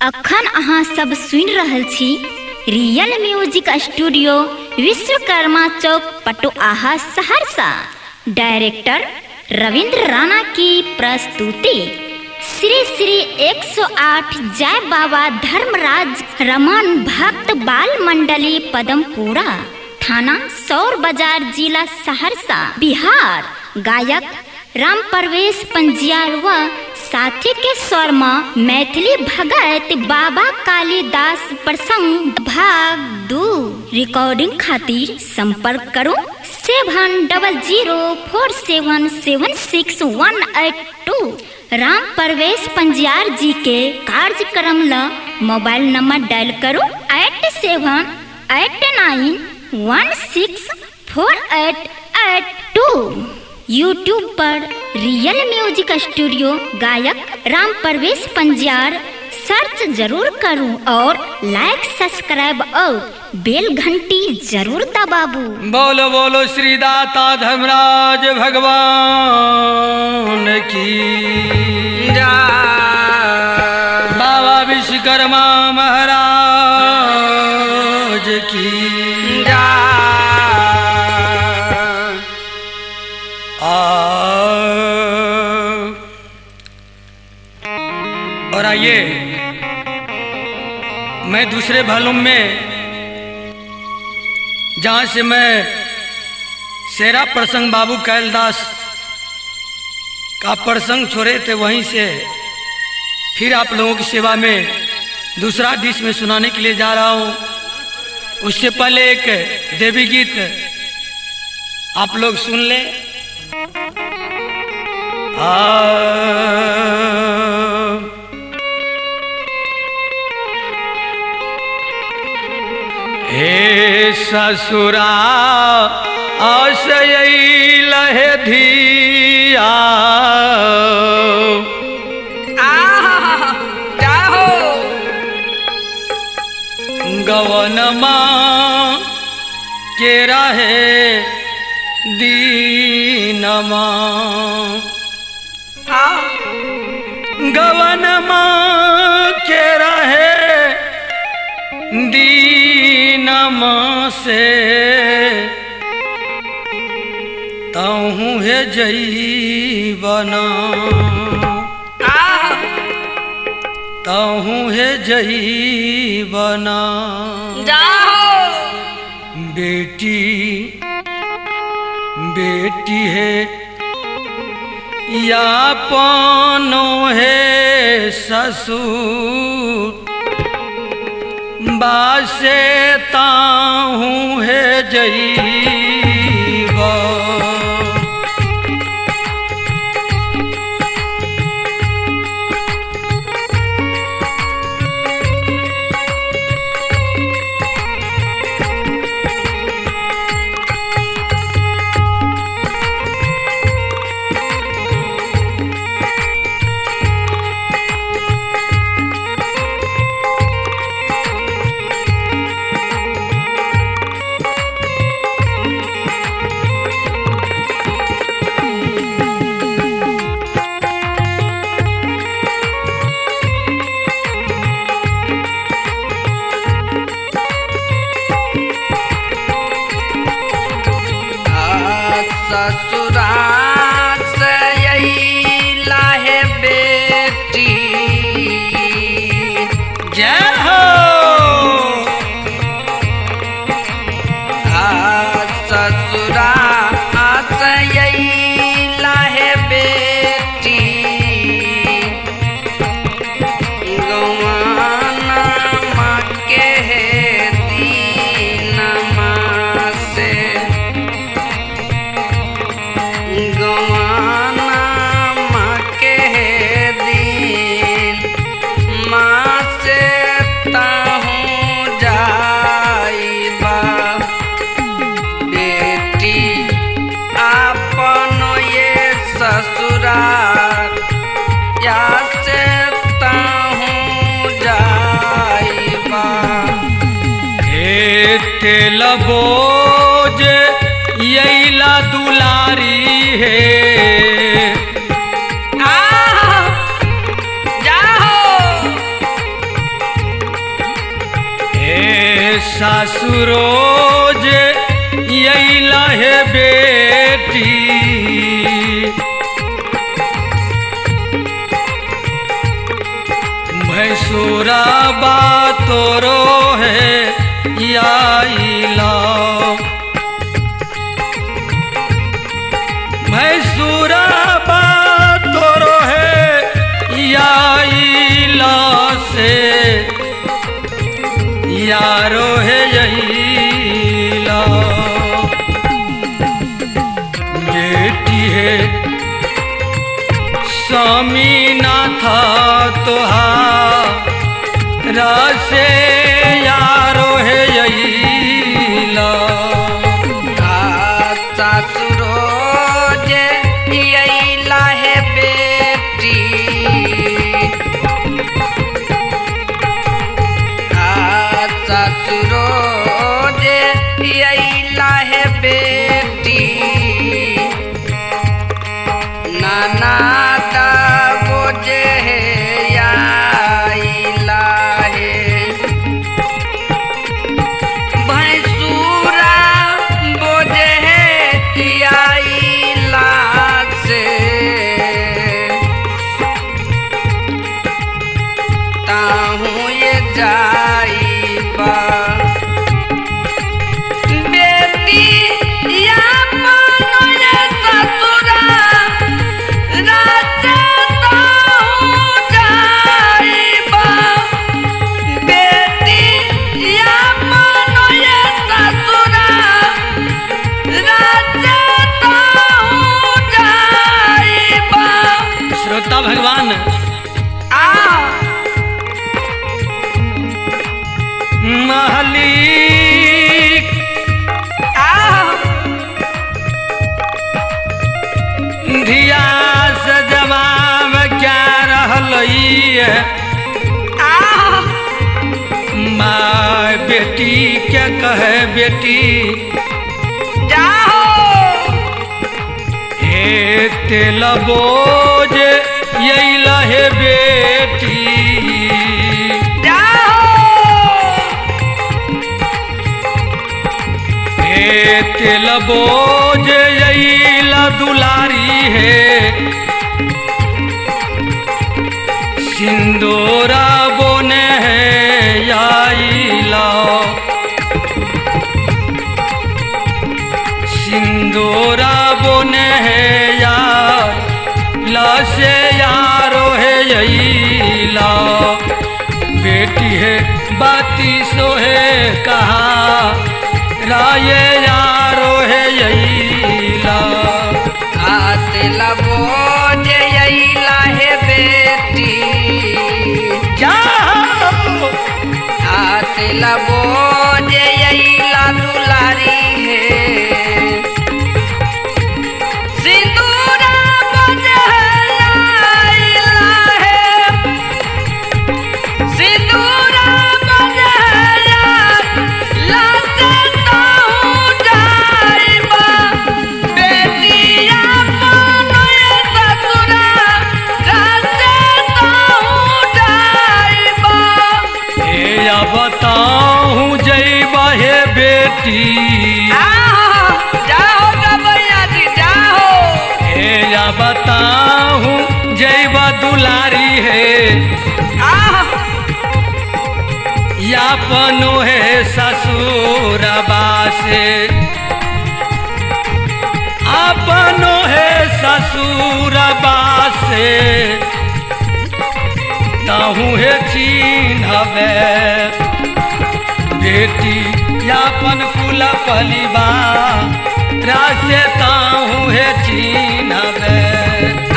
अखन अहाँ सब सुनि रहल छी रियल म्यूजिक स्टूडियो विश्वकर्मा चौक पटुआहा सहरसा। डायरेक्टर रविंद्र राणा की प्रस्तुति। श्री श्री 108 जय बाबा धर्मराज रमन भक्त बाल मंडली पदमपुरा, थाना सौर बाजार, जिला सहरसा, बिहार। गायक राम प्रवेश पंजियार व साथी के स्वर में मैथिली भगत बाबा कालिदास प्रसंग भाग 2। रिकॉर्डिंग खातिर संपर्क करो 7004776182। राम प्रवेश पंजियार जी के कार्यक्रम ला मोबाइल नंबर डायल करो 8789164882। यूट्यूब पर रियल म्यूजिक स्टूडियो गायक राम प्रवेश पंजियार सर्च जरूर करूं और लाइक सब्सक्राइब और बेल घंटी जरूर दबाबू। बोलो बोलो श्री दाता धर्मराज भगवान की जय। बाबा विश्वकर्मा महाराज की जय। और आइए मैं दूसरे वॉल्यूम में, जहाँ से मैं शेरा प्रसंग बाबू कालिदास का प्रसंग छोड़े थे, वहीं से फिर आप लोगों की सेवा में दूसरा डिश में सुनाने के लिए जा रहा हूँ। उससे पहले एक देवी गीत आप लोग सुन लें। हे ससुरा आशय लहे धिया, गवन माँ के रहे दीनमा, गवन माँ के रहे दीनमा से, तहु है जईबना, तहु है जईबना। बेटी बेटी है या पानो है ससुर, बासे ताहू है जईबा। ससुराल से यही लाहे बेटी, जय हो। ससुराल से यही लाहे बेटी, गवाना माँ के दीनमा से, गवाना माँ के दीन माँ से ताहूँ जाइबा। बेटी आपनो ये ससुराल या से ताहूँ जाइबा। हे तेल बोझ यैला दुलारी है, सासुरोज यही लहे बेटी भैंसुरा बातोरो है याइला भैंसुरा बातोरो है याइला से यारो है यहीला बेटी है स्वामीनाथ तोहारा से यारो है यहीला सासुरोज यही लाहे बेटी सासुरोज यही लाहे बेटी नाना दा बोझे है यही लाहे भैंसुरा बोझे है यही लासे ताहूँ ये जाइबा बेटी या मानो ये ससुरा राजे ताहूँ जाइबा बेटी या मानो ये ससुरा राजे ताहूँ जाइबा श्रोता भगवान आ मालिक धिया से जवाब क्या रहलई है माँ बेटी क्या कहे बेटी जाओ हे तेल बोझ यही लहे बेटी हे तेल बोझ यही ला दुलारी है सिंदूरा बोने है याइला सिंदूरा बोने है याइला से यारो है यहीला बेटी है बाती सो है कहा राये यारो है यहीला आतिला बोझ यही लाहे बेटी जाओ आतिला बोझ यही ला दुलारी है सिंदूरा बोझ यही लाहे सिंदूरा बोझ यही लासे ताहूँ जाइबा बेटी या मानो ये ससुरा राजे ताहूँ जाइबा हे या बताऊँ जैबा हे बेटी जाओ गबैया जी जाओ हे या बताऊँ जैबा दुलारी है यापनो है ससुरबा से अपनो है ससुरबा से ताहू है चिन्हबे बेटी यापन कुल परिवार रासे ताहू है चिन्हबे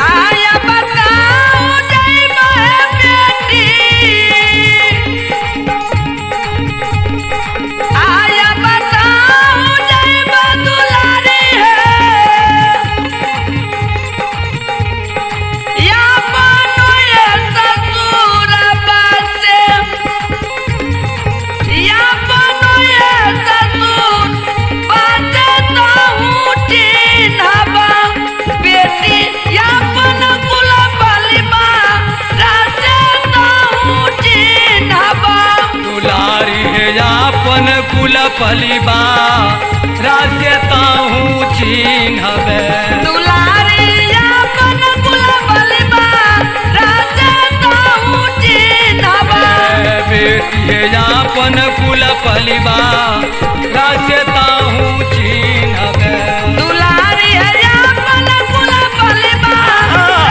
आया बताओ जइबा बेटी आया बताओ जइबा दुलारी है या मानो ये ससुरबा से या मानो ये ससुरबा से ताहूँ चिन्हबा बेटी पलिबा रासे ताहू चिन्हबे दुलारी अपन कुल बलिबा राजा ताहू चिन्हबे बेटिए अपन कुल पलिबा रासे ताहू चिन्हबे दुलारी अपन कुल बलिबा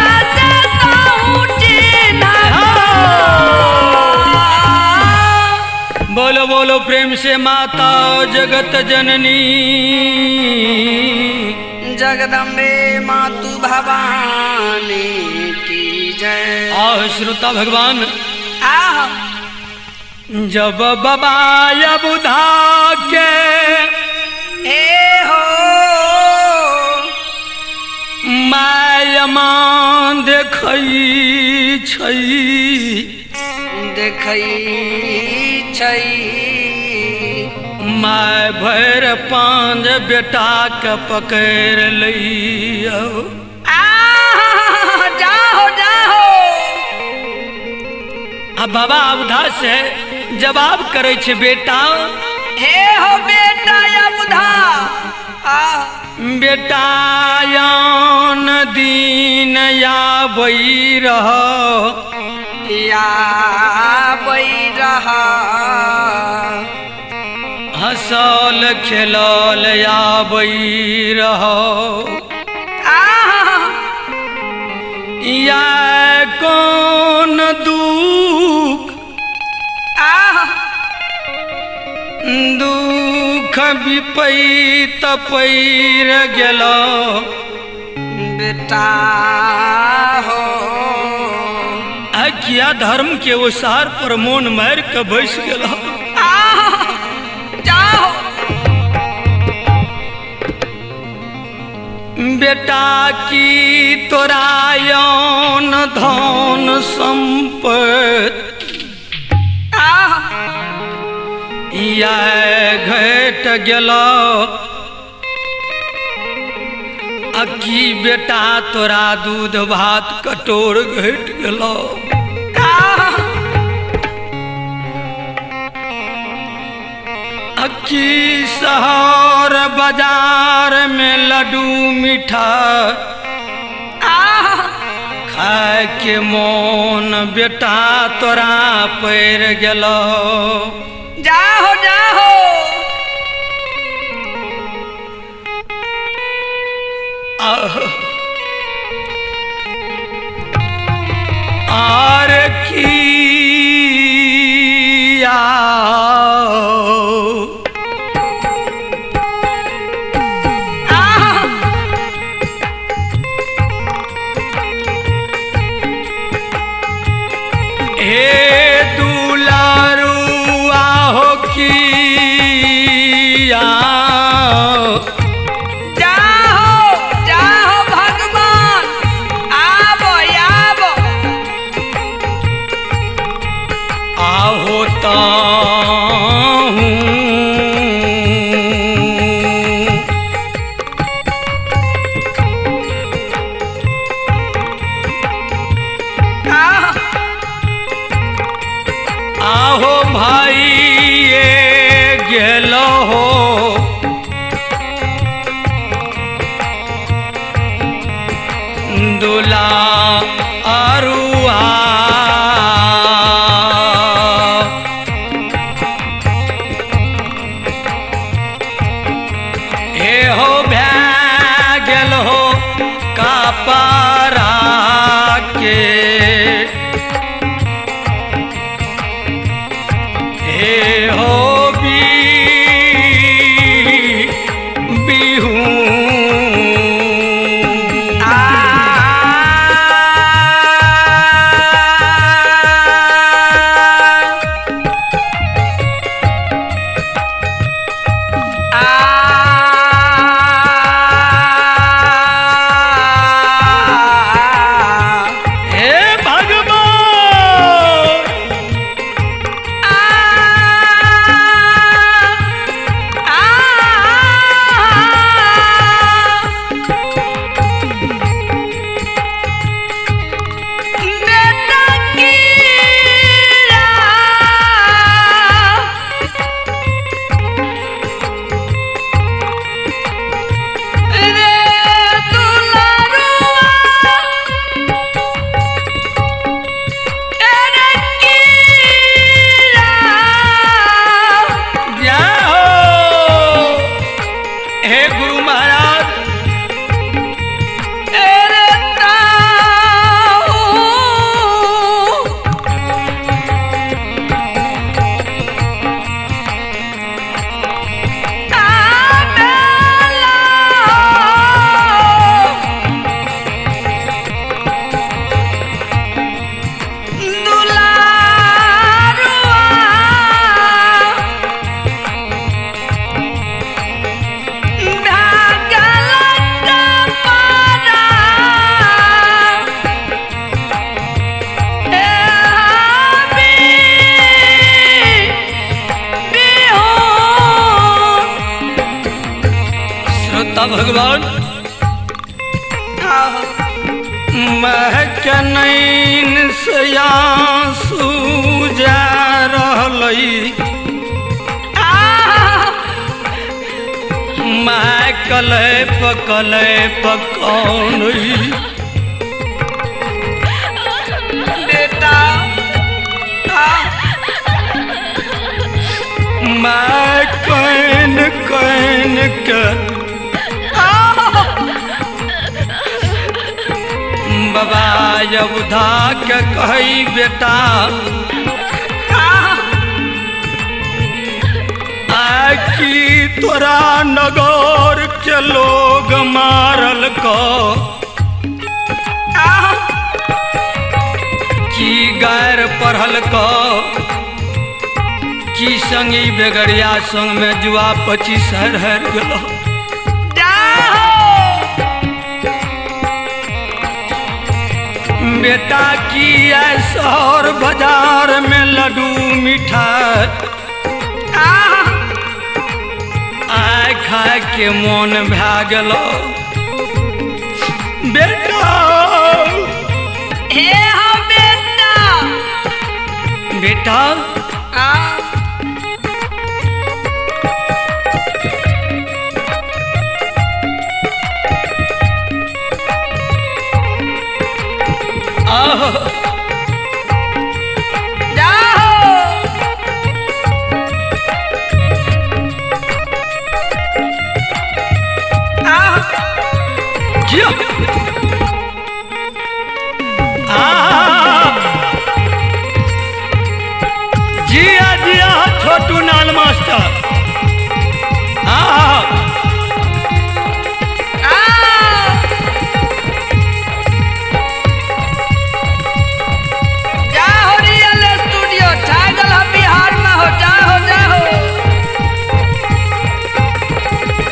राजा ताहू चिन्हबे बोलो बोलो प्रेम से माता जगत जननी जगदम्बे मातु भवानी की जय। आह श्रोता भगवान आह जब बाबा बुधा के ए हो मायमान देखई छई देखै छै माय भैर पांज बेटा के पकड़ लियो जाहो जाहो अब बाबा बुधा से जवाब करे छे बेटा हे हो बेटा या बुधा बेटा यान दीन या बई रह या बैरहा हंसल खेलल या बई रह या कौन दुख दुख विपैत पैर गेलो बेटा हो किया धर्म के ओसार पर मोन मार के बैस गेला जाओ बेटा की तोरायन धन संपत्ति या घट गेलो अकी बेटा तोरा दूध भात कटोर घट गेलो अक्की शहर बाजार में लड्डू मीठा खाए के मोन बेटा तोरा पैर गेलो जाहो जाहो आर किया हे दुलारू आहो किया आहो भाई ये गेलो हो दुला अरुआ हे हो भै गेल हो कापारा के हे हो भगवान आहो महक नैन से आंसू जा रहलई महकल पकौन बेटा मैं कैन कैन के बाबा यबुधा के कही बेटा आखी तोरा नगौर के लोग मारल को की गैर पढ़ल को की संगी बेगड़िया संग में जुआ 25 हर गलो बेटा की शहर बाजार में लड्डू मिठाई आय खाए के मन भै गेलो बेटा हे हो बेटा बेटा आहो जिया जिया जिया छोटू नाल मास्टर जाहो रियल स्टूडियो छागल हो बिहार में हो जाहो जाहो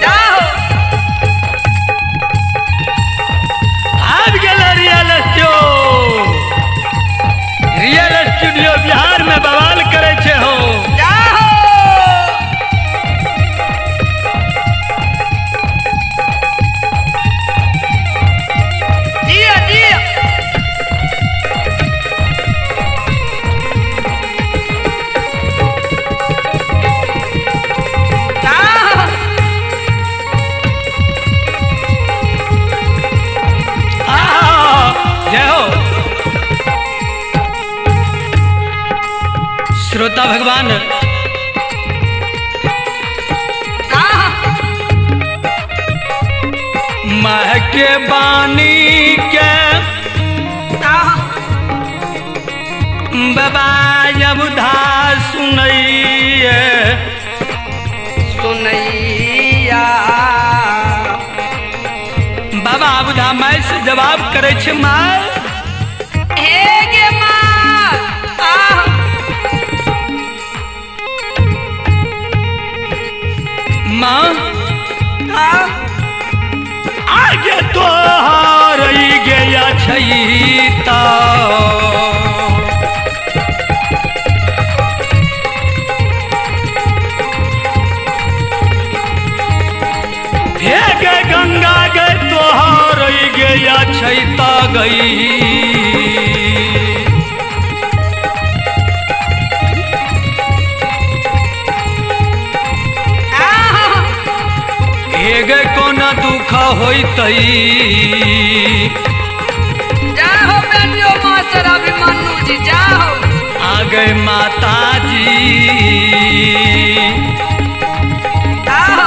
जाहो आज गेला रियल स्टूडियो बिहार में बवाल करे छे हो जाहो जिया जिया जाहो जय हो श्रोता भगवान महके बानी के बाबा यबुधा सुनइए सुनैया बाबा बुधा माय से जवाब करे छे माय हे गे माँ माँ आगे तो रही गया छईता हे गे गंगा गे तोहार रही गया छईता गई हेगे कोना दुख होइतई जाहो बेटियो मास्टर अभिमन्यु जी जाहो आगे माता जी जाहो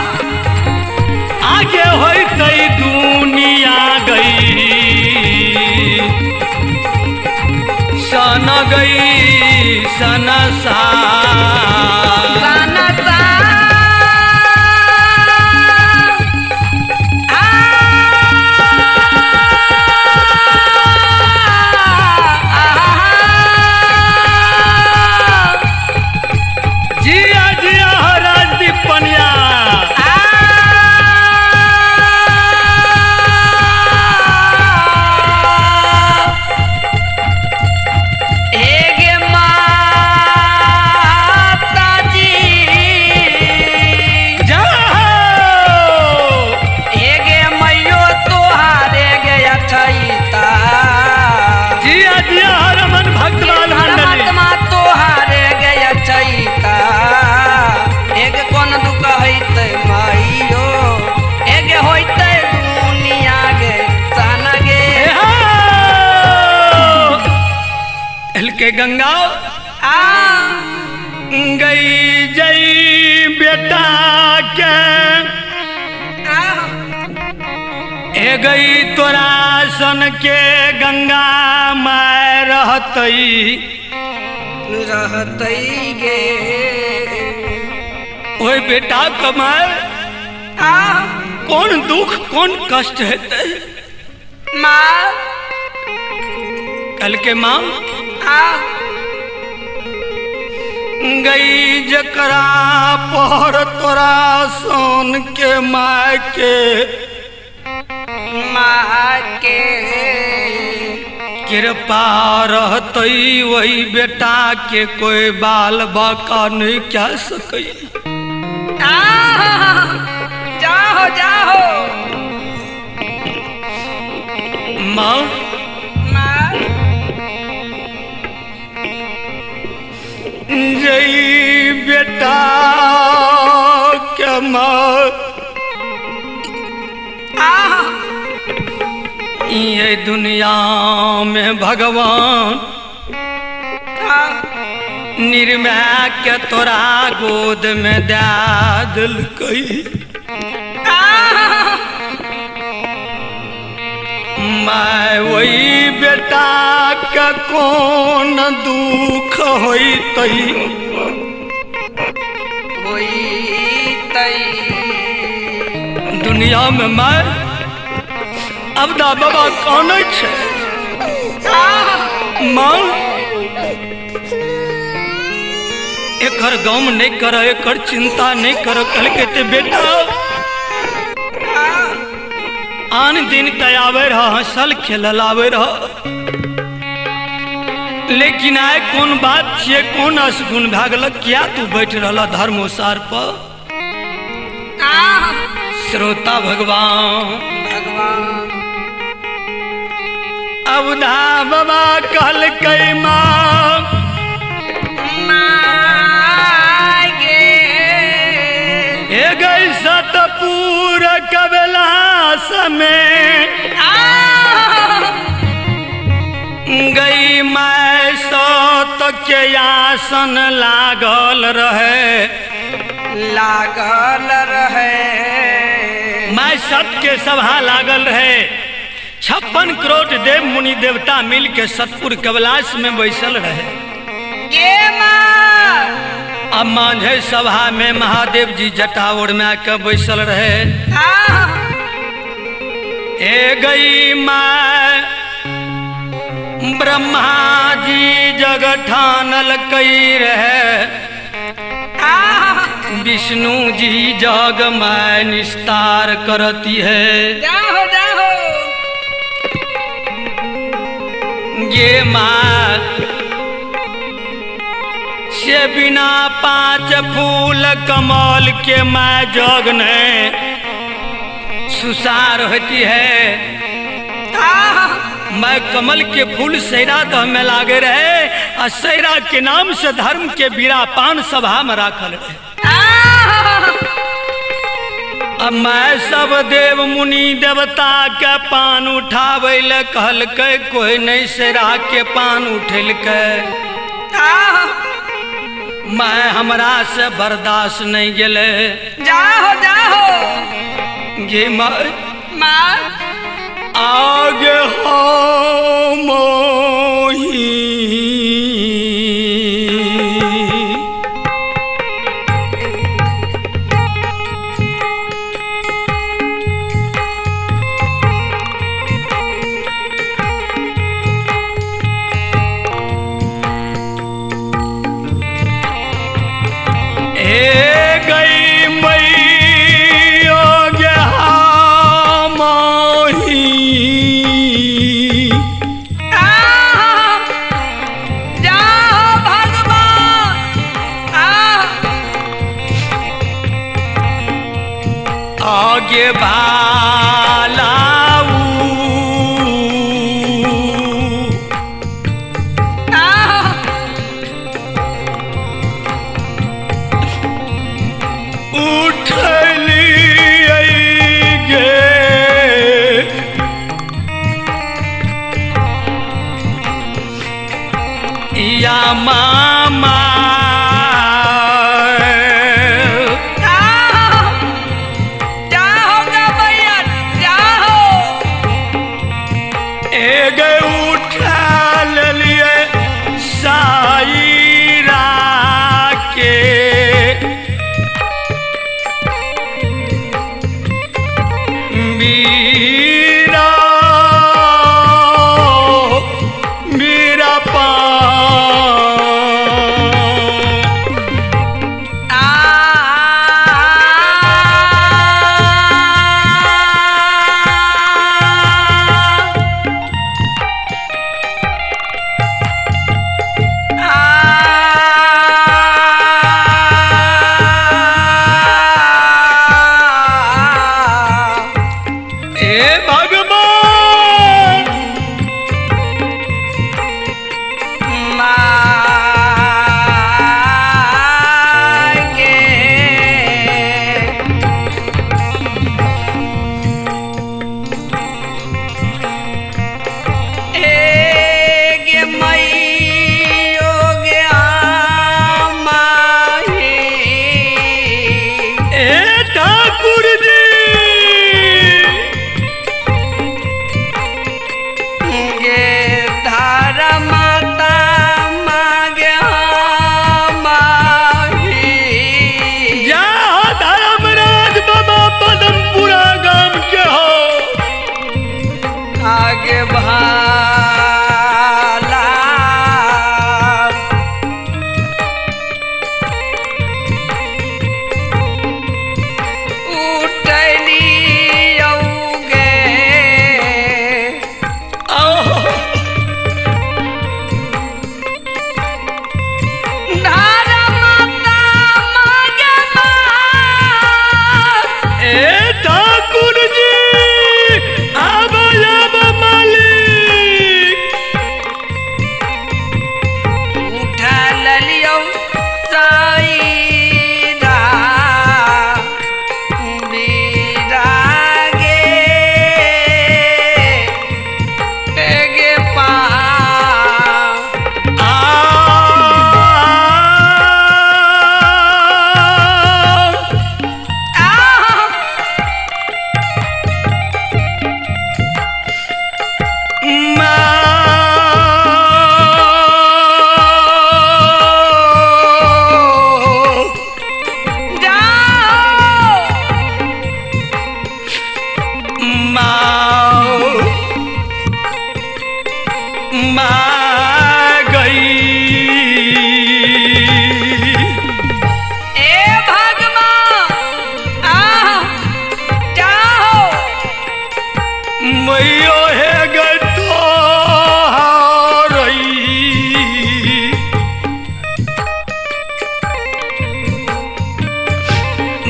आगे होइतई दुनिया गई सन गई सनसा जिया जिया राजदीप पनिया हे गे माँ गंगा आ गई जई बेटा के ए गई तोरा सन के गंगा माय रहतई रहतई गे ओए बेटा कमाए आ कौन दुख कौन कष्ट है माँ कल के माँ आ गई जकरा पर तोरा सोन के माय के माँ के कृपा रहतई वही बेटा के कोई बाल बाका नहीं क्या सकई आ जाओ जाओ माँ माँ जई बेटा के माँ आ ये दुनिया में भगवान आ निर्मय के तोरा गोद में दे दिलकई मैं वही बेटा का कौन दुख होई तई होई तई दुनिया में मैं अबदा बाबा कौन छे माँ एकर गम नहीं कर एकर चिंता नहीं कर कल के ते बेटा आन दिन तयावे रह हंसल खेलल आवे रह लेकिन आय कौन बात छे कौन असगुन भागल क्या तू बैठ रहा धर्मोसार पर श्रोता भगवान भगवान अबदा बाबा कल कई माँ मागे ए गई सतपुर कबला समय गई मैं सत के आसन लागल रहे लागल रहे मैं सत के सभा लागल रहे 56 करोड़ देव मुनि देवता मिल के सतपुर कबलास में बैसल रहे गे माँ अब मांझे सभा में महादेव जी जटा ओढ़ के बैसल रहे ए गई मैं ब्रह्मा जी जग ठानल कई रहे विष्णु जी जग मैं निस्तार करती है जाओ जाओ ये माँ से बिना 5 फूल कमल के मैं जग ने सुसार होती है मैं कमल के फूल सैरा दह में लागे रहे और सैरा के नाम से धर्म के बीरा पान सभा में राखल रहे अब मैं सब देव मुनि देवता के पान उठावे ले कहल के कोई नहीं सैरा के पान उठल के मैं हमरा से बर्दाश्त नहीं गेले जाओ जाओ ये माँ आगे हो मोही आगे भालाऊ उठली गे या श्यामा जाओ गवैया जाओ। एग उठा लिए साईरा के मीरा मीरा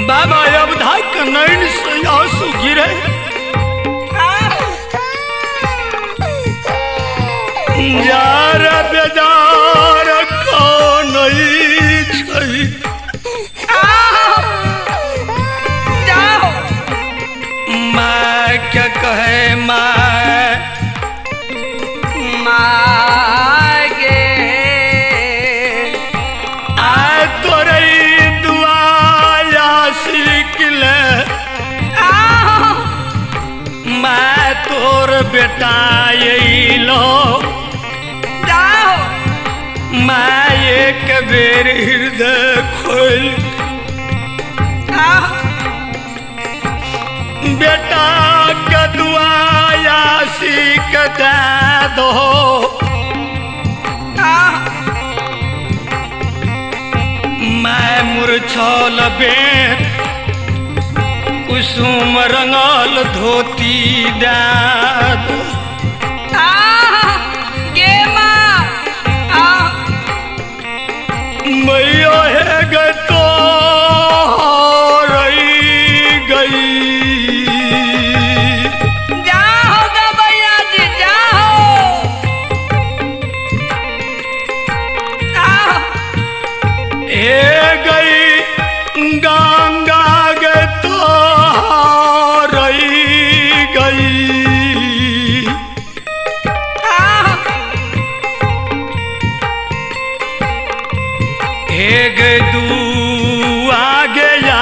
बाबा अब धाक नैन से आंसू गिरे यार बेजार कौन छै जाओ मैं क्या कहे मैं मागे आए तोरे दुआ सीख ले मैं तोर बेटा यही लो जाओ मैं एक बेर हृदय खोल बेटा का दुआ सीख दे दो मैं मुरझौल बेर कुसुम रंगल धोती दे दो गे माँ मैया है गई तो रही गई जाओ गवैया जी जाओ ए गई गंगा गई तो रही गई तू आगे जा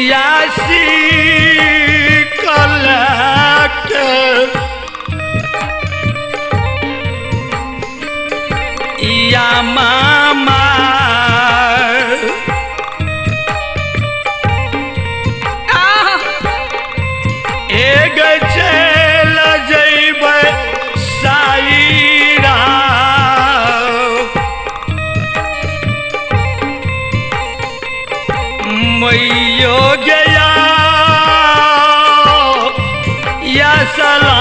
यासी कलक या मामा एक चल जैब साईरा मैयो गया या सलाम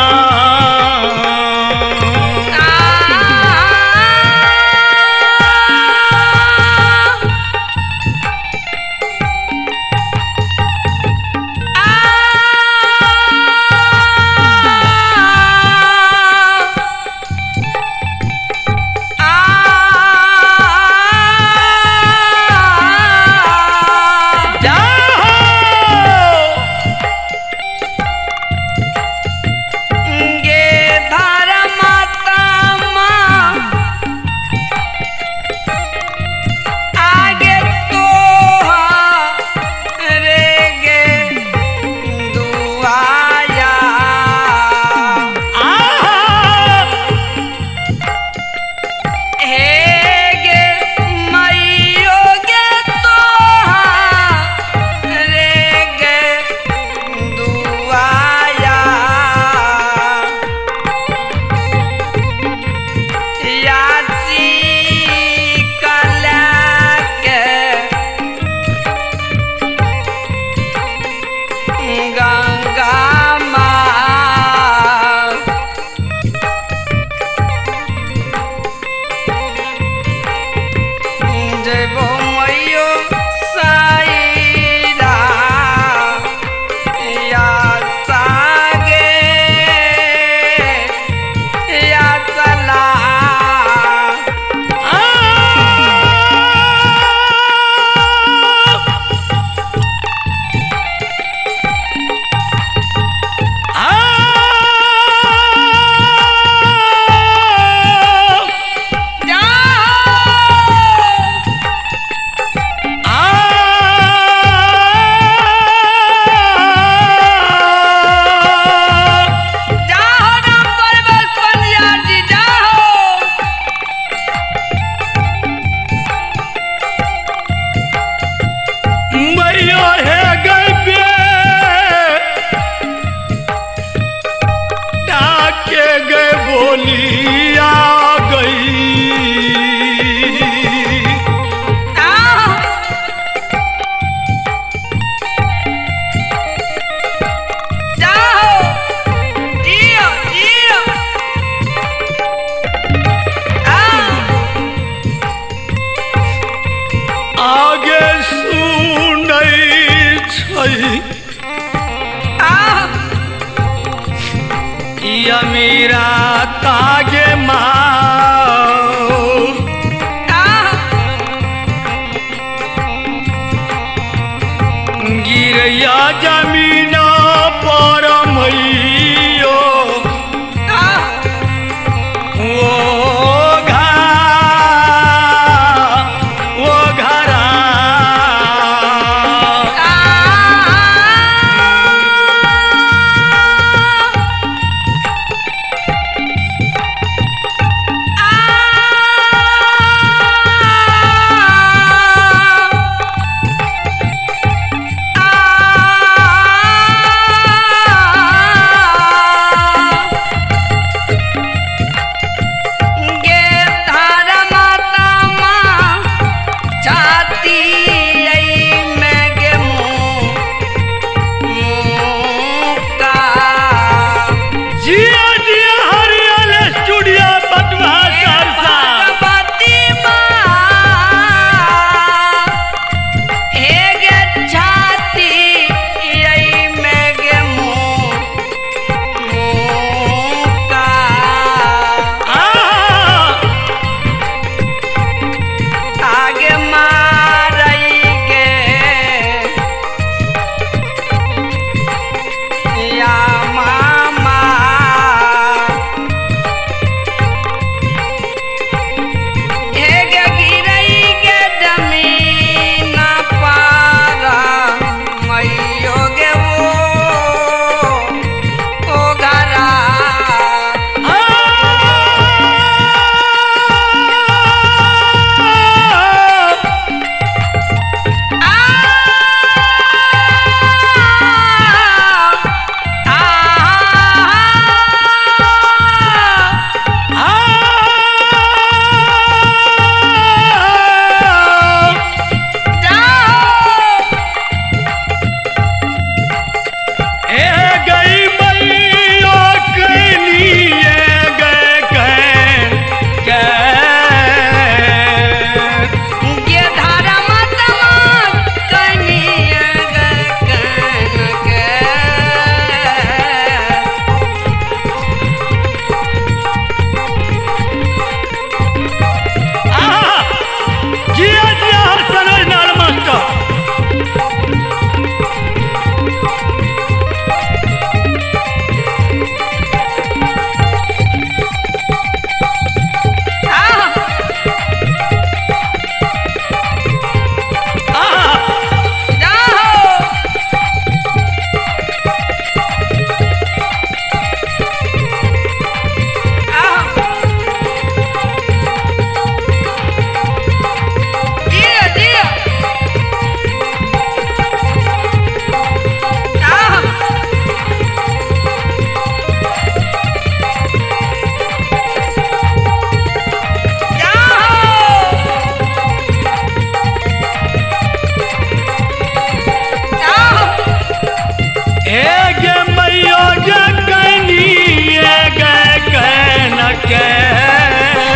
के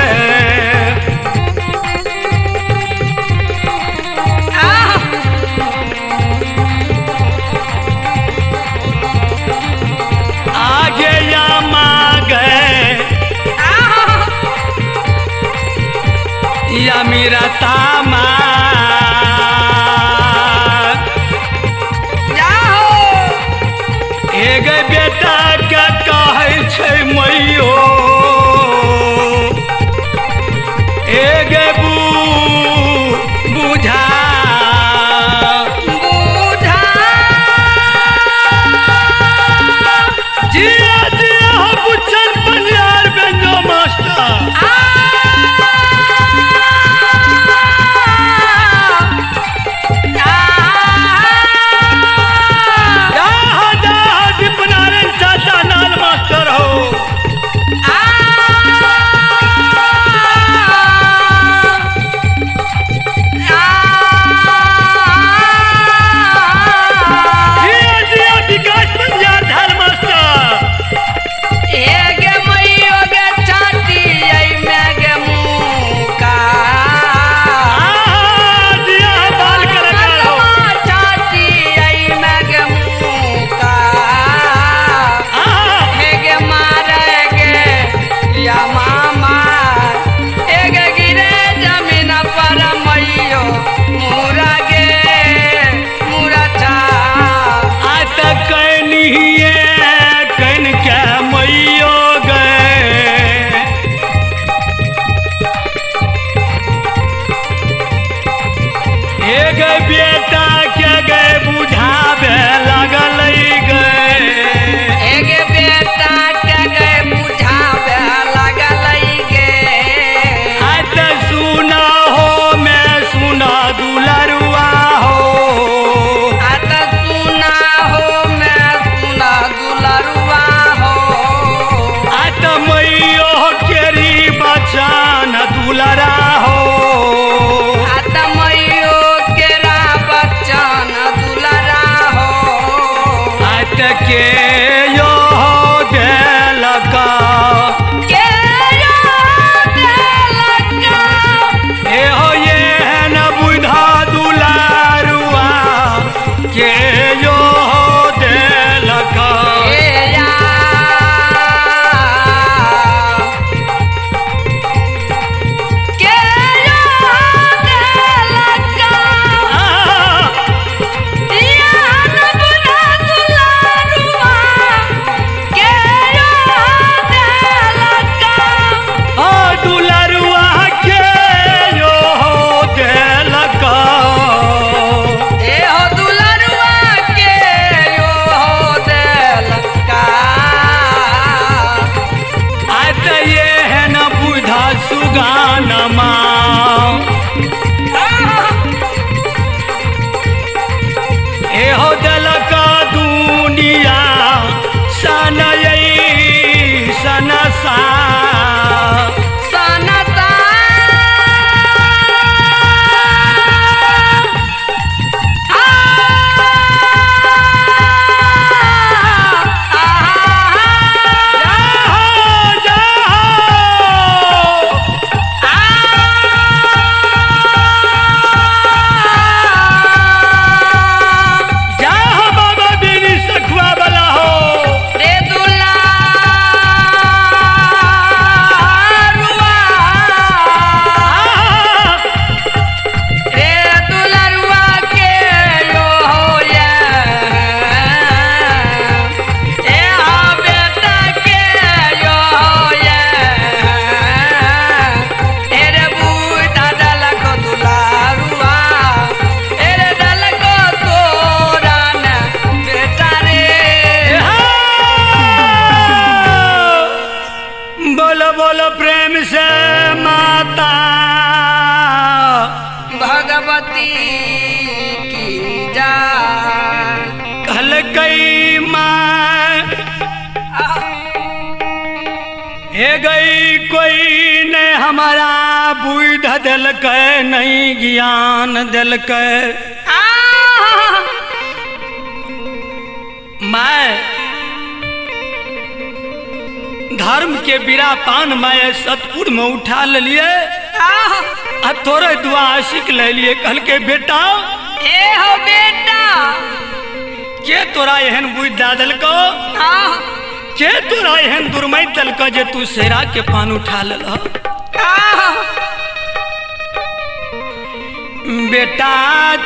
आगे या मांगे या मेरा तामा एग बेटा के कहै छै मैयो एग बुझा जिया जिया हो बुझन बनियार बेंजो मास्टर बेटा के गए बुझावे लगल गए एगे बेटा के गए बुझावे लगल गे आज तो सुना हो मैं सुना दुलरुआ हो आज तो सुना हो मैं सुना दुलरुआ हो आज तो मैयो केरी बचन दुलरा हो के यो देलका के यो देलका ए हो ये न बुधा दुलारुआ के यो देलका सुगानमा एहो दलका दुनिया सनयई सनसा सनसा बोलो प्रेम से माता भगवती की जय कल गई माँ हे गई कोई ने हमारा बुध दिल के नहीं ज्ञान दिल के मैं धर्म के बीरा पान माए सतपुर में उठा लिए आहा, आ तोरे दुआ आशिक ले लिए। कहल के बेटा ए हो बेटा, के तोरा एहन बुझ दादल को, आहा, के तोरा एहन दुर्मय तल को जे तू शेरा के पान उठा लेल। आहा, बेटा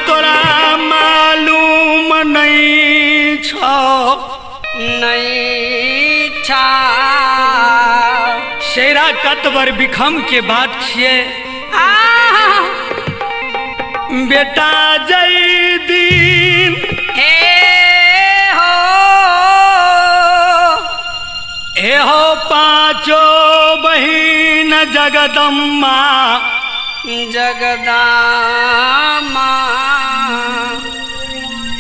तोरा मालूम नहीं छो, नहीं छा, शेरा कतबर बिखम के बात छिए। आहा, बेटा जय दिन ए हो पांचो बहिन जगदम्मा, जगदामा,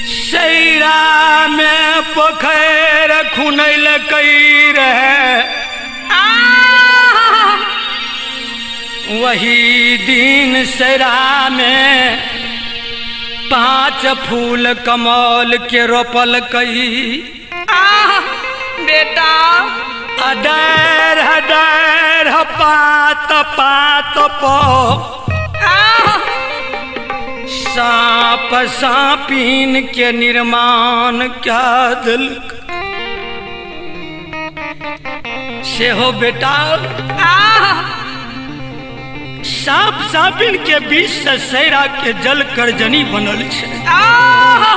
शेरा में पोखर खुनैल कई रहे। आहा, वही दिन शेरा में 5 फूल कमल के रोपल कई। आहा, बेटा अडैर हडैर पात पात पो, आहा, सांप सांपीन के निर्माण क्या दिल से हो बेटा। आहा, सांप सांपिन के बीच से शेरा के जल करजनी बनल छे। आहा,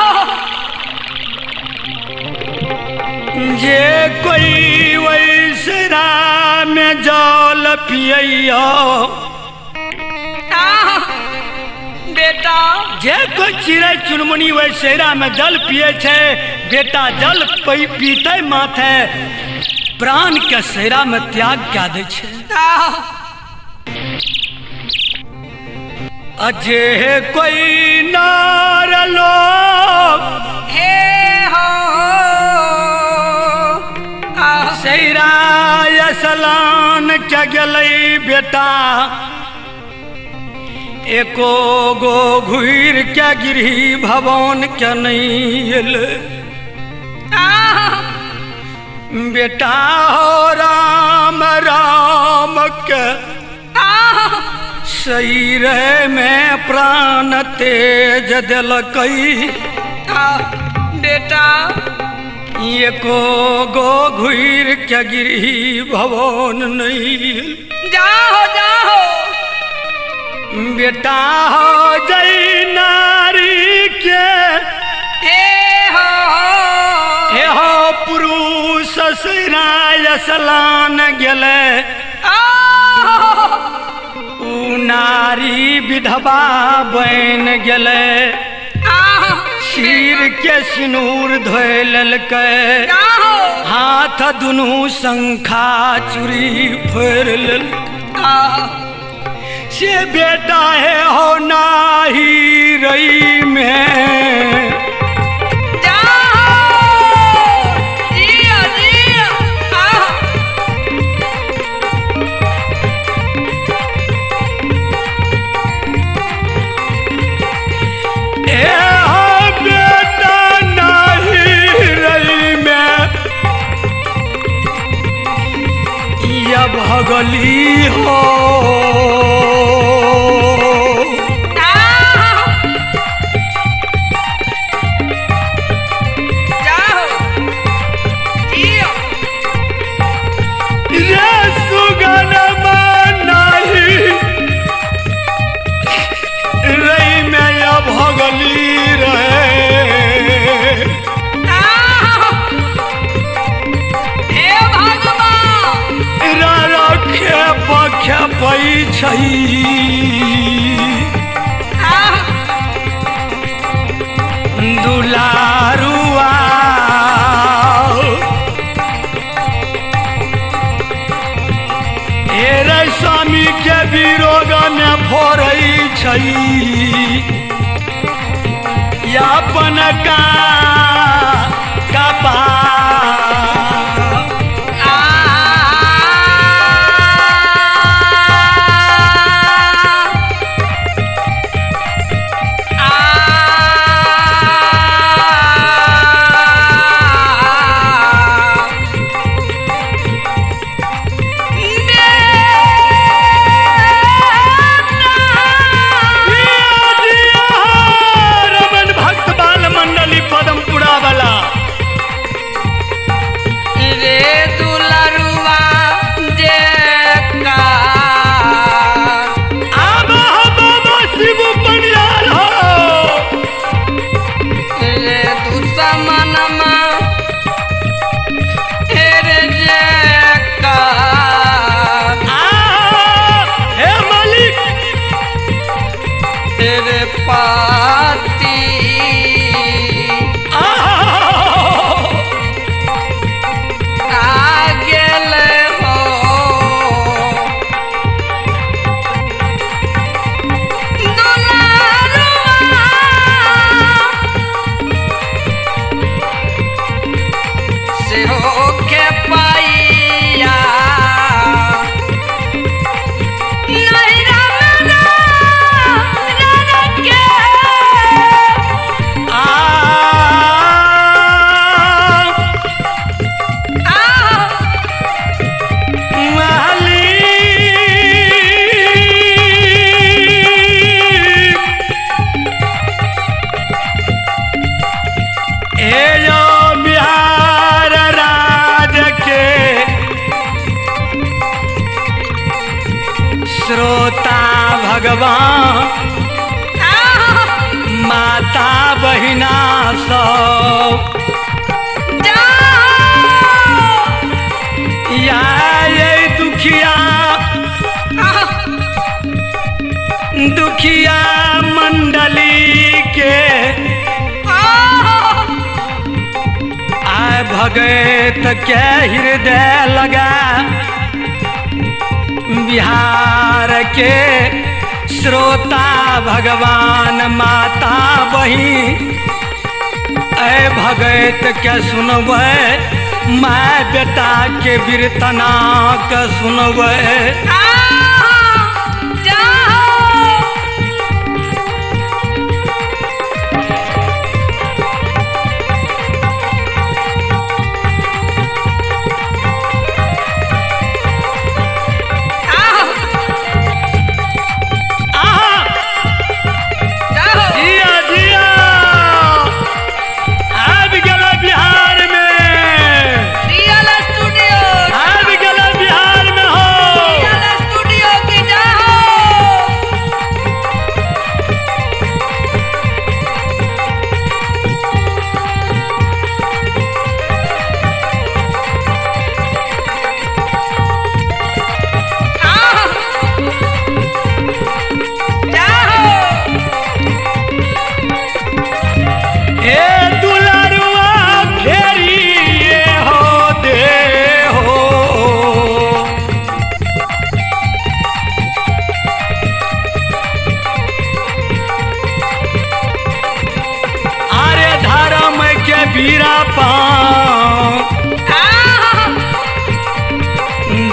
जे कोई वही शेरा में जल पियो, आहा, बेटा जे कोई चिड़ै चुनमुनी वही शेरा में जल पिए छे। बेटा जल पीते माथे प्राण के शेरा में त्याग क्या दे छे। आहा, अजे कोई नार लोग हे हो, आहा, शेरा यसलान के गेलै बेटा। एको गो घुर के गिरही भवन के नहीं एलै। आहा, बेटा हो राम राम के आहा, शरीर में प्राण तेज दिलकई। आहा, बेटा एको गो घुर के गिरही भवन नहीं। जाओ जाओ, बेटा हो जय नारी के हे हो पुरुष शेरा यसलान गेले। आहा, उ नारी विधवा बन गेले। आहा, सिर के सिनूर धोए लेलकै, जाओ, हाथ दुनू शंखा चूड़ी फोड़ लेलकै। आहा, से बेटा है हो नाही रई में। जाओ, जिया जिया, आहा, ए हो बेटा नाही रई में। या भगली हो, भगली रहे। हे भगवान, रखे पखे पई छई। दुलारुआ रे स्वामी के विरोध में फोड़ई छई। यापन का कपा श्रोता भगवान माता बहिना सब या ये दुखिया दुखिया मंडली के आय भगत के हृदय लगा बिहार के श्रोता भगवान माता बहिन ऐ भगत के सुनबै माय बेटा के वीरतना के सुनबै बीरा पाँव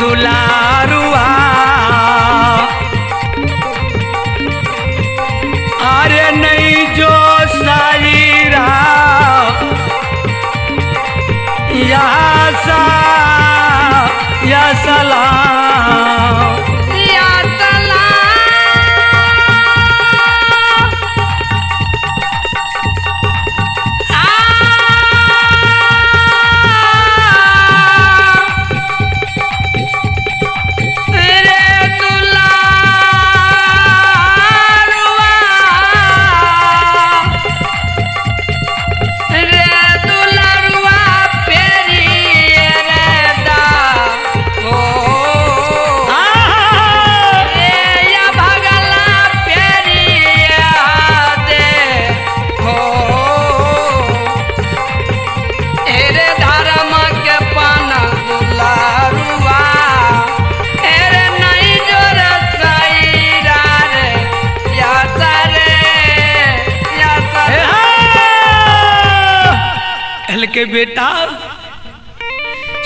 दुलारुआ अरे नहीं जो साईरा या सलाम के बेटा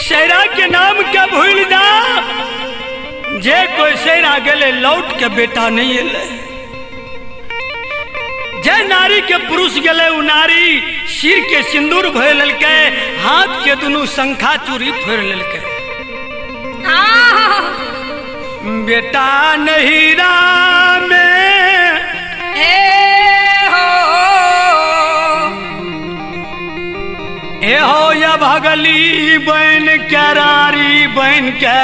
शेरा के नाम क्या भूल जा जे कोई शेरा गले लौट के बेटा नहीं एले जे नारी के पुरुष गले उ नारी सिर के सिंदूर भर ललके हाथ के दुनू शंखा चूड़ी फोड़ ललके बेटा नहीं राम ए हो या भगली बन के रारी बन के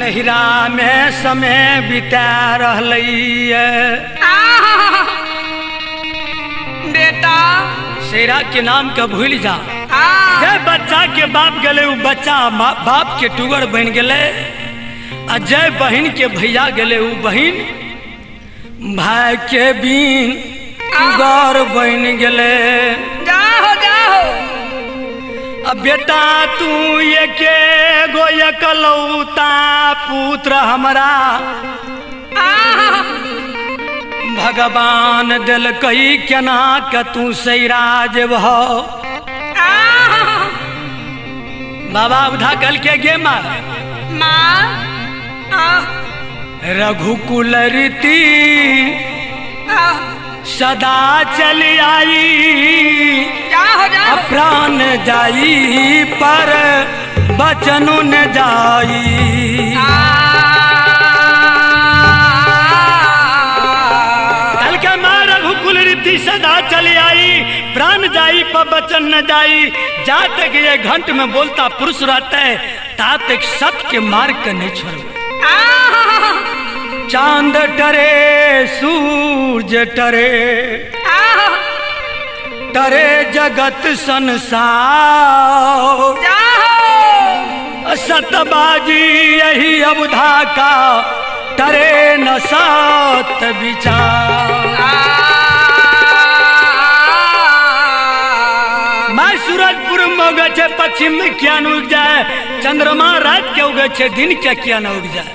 नहिरा में समय बिता रहलैया बेटा शेरा के नाम के भूल जा जय बच्चा के बाप गले उ बच्चा बाप के टुगड़ बन गले आ जय बहन के भैया गले उ बहन भाई के बीन टुगड़ बन गले जाओ जाओ अब बेटा तू ये के गो एकलौता पुत्र हमरा भगवान दिल कई केना के तू सैराज भव बाबा उठा कल के गे माँ रघुकुल रीति सदा चली आई प्राण जाई पर बचनु न जाई कल के माँ रघुकुल रीति सदा चली आई प्राण जाई पर बचन न जाई जा तक ये घंट में बोलता पुरुष रहता है ता तक सत्य के मार्ग का नहीं छोड़ो चांद टरे सूरज टरे टरे जगत संसार सतबाजी यही अवधा का टरे न सत विचार। मैं सूरजपुर में उगे छे पश्चिम में क्या न उग जाए, चंद्रमा रात के उगे छे दिन के क्या न उग जाए,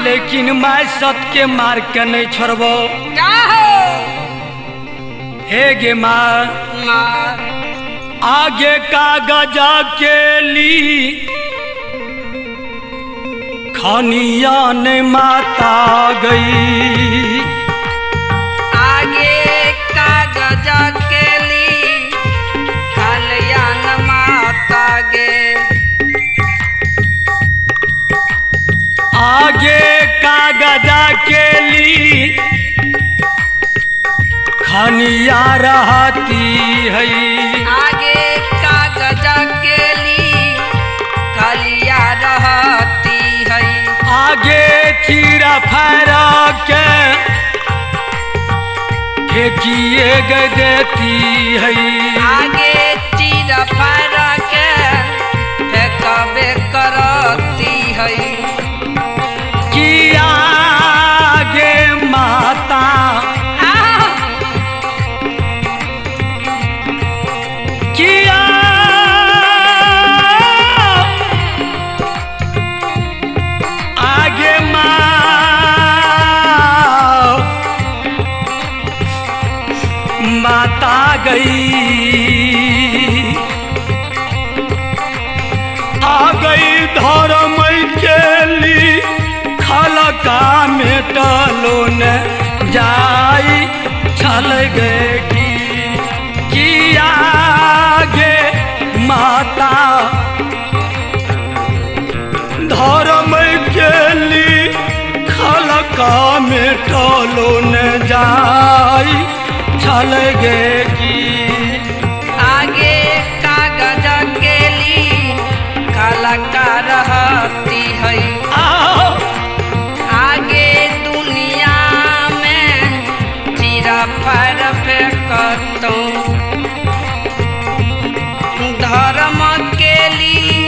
लेकिन मैं सत के मार के नहीं छोड़बो। हे गे माँ आगे कागज के ली खानिया ने माता गई, आगे कागज के ली खानिया न माता गे, आगे कागज के ली खानिया रहती है, आगे कागज के ली खालिया रहती है, आगे चीरा फैरा के फेंकिए ग देती है, आगे चीर फर के फेंकबे करती है, कि आगे माता किया आगे माता गई, आ गई धर्म के लिए खलका में टलो न जाई चल गए कि आगे माता धर्म के लिए खलका में टलो न जाई चल गए कि आगे कागज के ली खलका रहती है, आगे दुनिया में चीरा फर फेंकतो, धर्म के लिए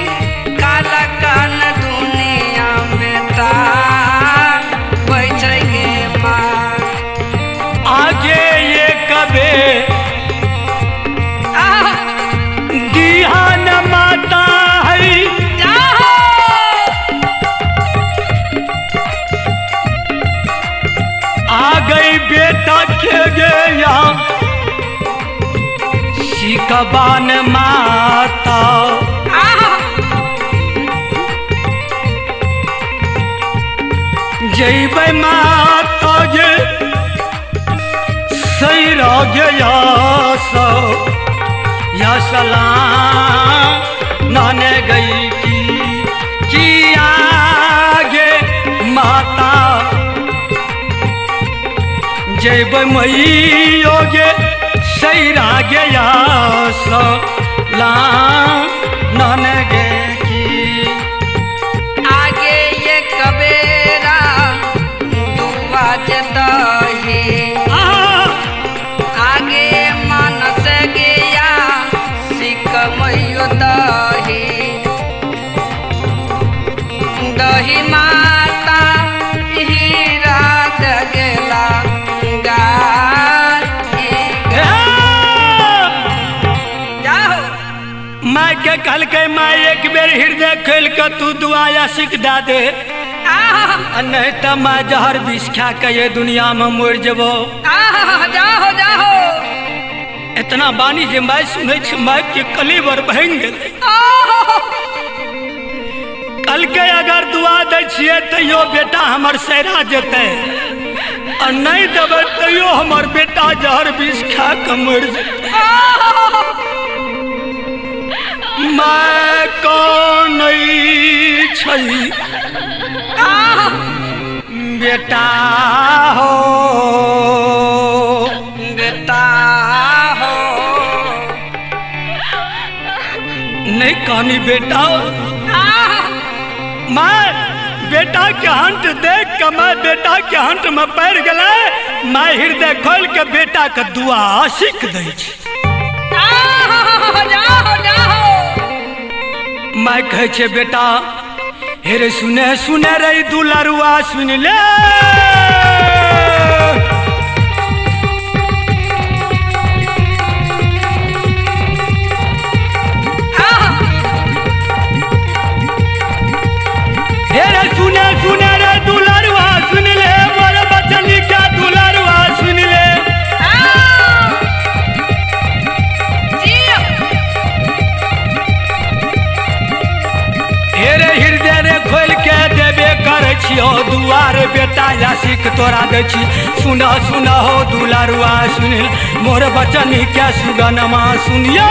खलका न दुनिया में ता बैठे माँ, आगे ये कबे दिया न माता है, आ गई बेटा के गया सिकबान माता, जैबे माता गे सही रह गया सो या सलाम नाने गई कि आगे माता जैब मई योगे सही रह गया सो लाम नाने गई आगे ये कबेरा दुआ जदही, आगे मानस गया सिकमयो दही, दही माता हीरा जगला जाओ। मैं के कल के मैं एक बेर हृदय खोल के तू दुआया सीख दा दे, नहीं तो मैं जहर विष खा के ये दुनिया में मर जबो। जाओ जाओ इतना बानी जे मैं सुने छी मैं के कलेवर भांग गेलै। कल के अगर दुआ दै छियै तैयो बेटा हमर सैरा जेतै, और नहीं देबै तैयो हमर बेटा जहर विष खा के मर जेतै। मैं कौन छै बेटा हो, बेटा हो नहीं कहानी बेटा हो। मैं बेटा के हंट देख के मैं बेटा के हंट में पड़ गला मैं हृदय खोल के बेटा के दुआ सीख दै छी मैं कहे छे बेटा हेरे सुने सुने रे दुलरुआ सुन ले हेरे सुने सुने रे दुलरुआ सुन ले मोर बचन के दुलरुआ सुन ले हेरे हृदय रे खोल के देबे करे छियो दुआर बेटा या सीख तोरा दे छी सुन सुन हो दुलरुआ सुन मोर बचन के सुगनमा सुनियो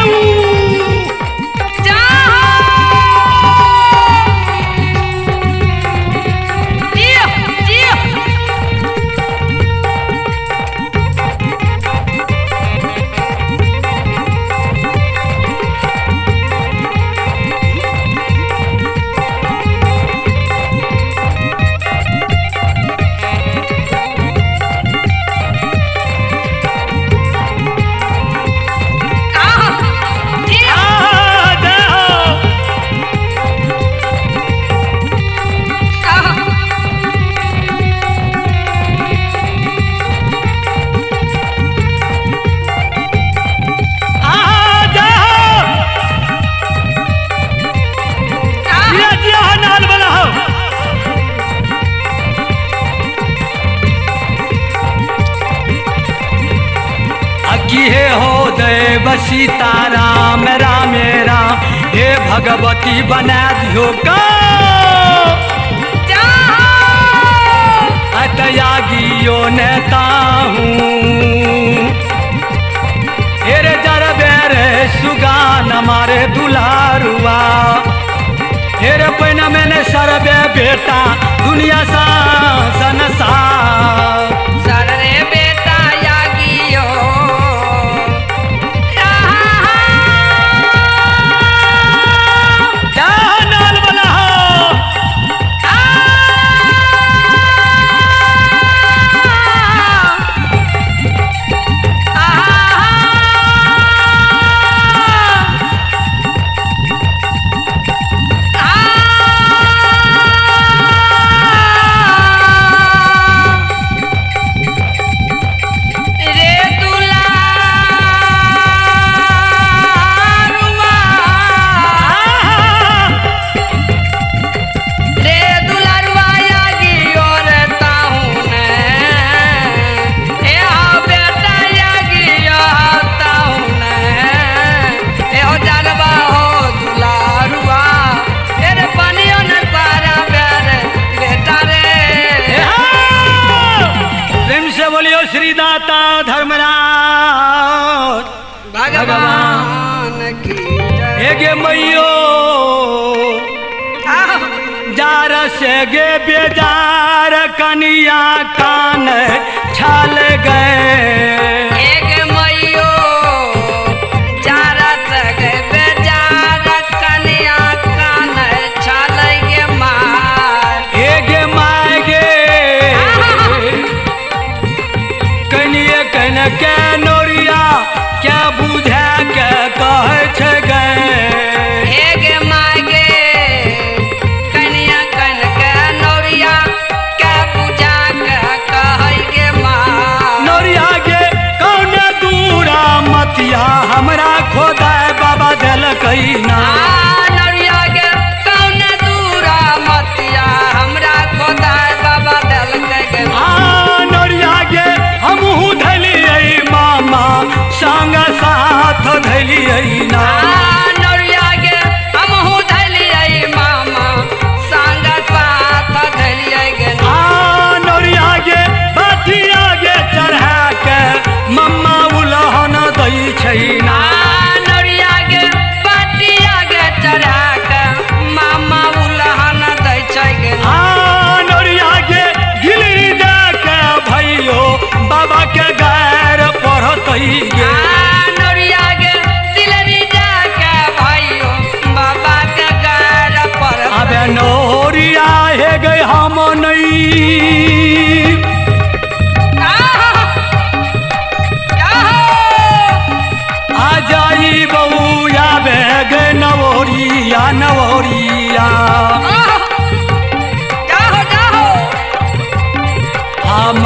किए हो देव सीताराम राम राम हे भगवती बना दियो का अतयागियो नेता हूँ हेरे जरबे रे सुगान मारे दुलारुआ हेरे पैना मैंने सरबे बेटा दुनिया सा संसार सररे बेटा यागियो श्रीदाता धर्मराज भगवान की हे गे मैयो जार से गे बेजार कनिया कान छाल गए एक मैयो जार से गे बेजार कनिया कान छाल गे मार हे गे माय गे कनिए कन के नोरिया क्या बुझा के कहे छे गए हे गे माय गे कनिया कन के नोरिया क्या बुझा के कहे गे मार नोरिया गे कौन हम नहीं आ जाई बहू या बेग नवोरिया नवोरिया हम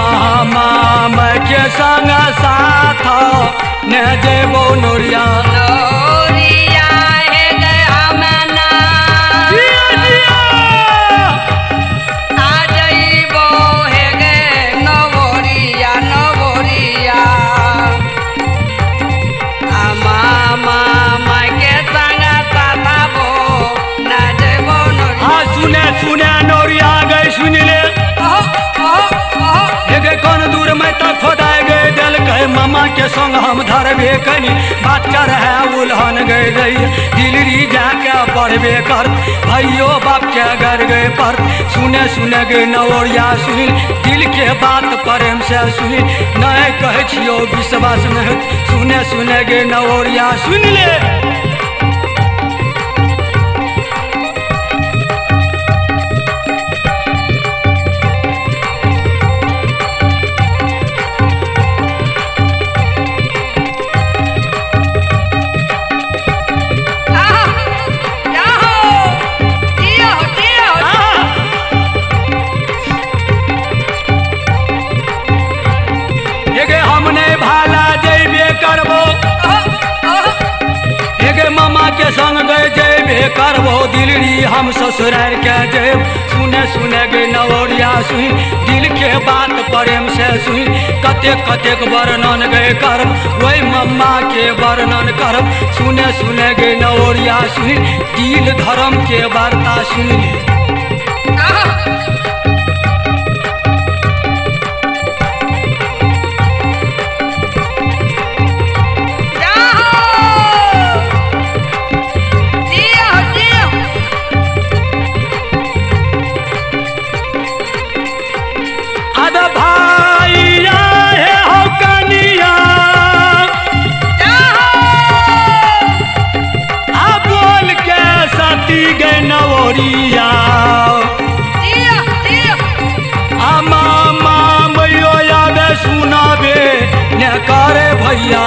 के संग साथ न जेबो नोरिया सुने नोरिया गए सुन ले कौन दूर में तक खोदा गए दिल कहे मामा के संग हम धरबे कनी बात कर है उल्हन गए रही दिलरी जाके पढ़बे कर भाइयों बाप के घर गए पर सुने सुने गए नवरिया सुनिल दिल के बात प्रेम से सुनिल नहीं कहे छियो विश्वास नहीं सुने सुने गए नवरिया सुन ले के संग गए जेबे करबो दिलरी हम ससुराल के जेब सुने सुने गए नवरिया सुन दिल के बात प्रेम से सुन कतेक कतेक वर्णन गए करब वही मम्मा के वर्णन करब सुने सुने गए नवरिया सुन दिल धर्म के वार्ता सुन गए नवरिया मामा मैयो यादे सुनाबे ने करे भैया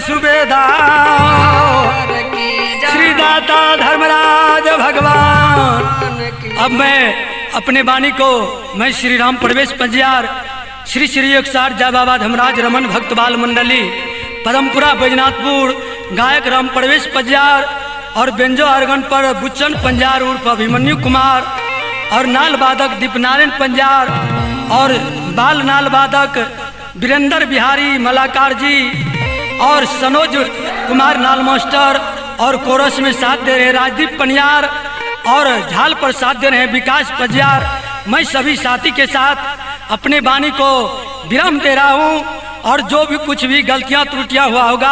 सुबेदार श्री दाता धर्मराज भगवान। अब मैं अपने वाणी को मैं श्री राम प्रवेश पंजियार श्री श्री 160 जय बाबा धर्मराज रमन भक्त बाल मंडली पदमपुरा बैजनाथपुर गायक राम प्रवेश पंजियार और बेंजो आर्गन पर बुच्चन पंजार उर्फ अभिमन्यु कुमार और नाल वादक दीपनारायण पंजार और बाल नाल वादक वीरेंद्र बिहारी मलाकार जी और सनोज कुमार नाल मास्टर और कोरस में साथ दे रहे राजदीप पनियार और झाल पर साथ दे रहे हैं विकास पंजियार। मैं सभी साथी के साथ अपने वाणी को विराम दे रहा हूँ और जो भी कुछ भी गलतियाँ त्रुटियाँ हुआ होगा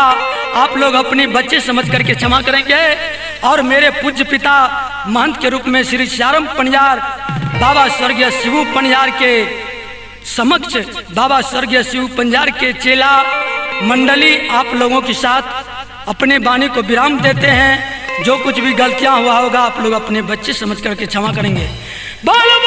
आप लोग अपने बच्चे समझ करके क्षमा करेंगे। और मेरे पूज्य पिता महंत के रूप में श्री श्याम पनियार बाबा स्वर्गीय शिव पंजार के समक्ष बाबा स्वर्गीय शिव पंजार के चेला मंडली आप लोगों के साथ अपने वाणी को विराम देते हैं। जो कुछ भी गलतियां हुआ होगा आप लोग अपने बच्चे समझ करके क्षमा करेंगे। बोलो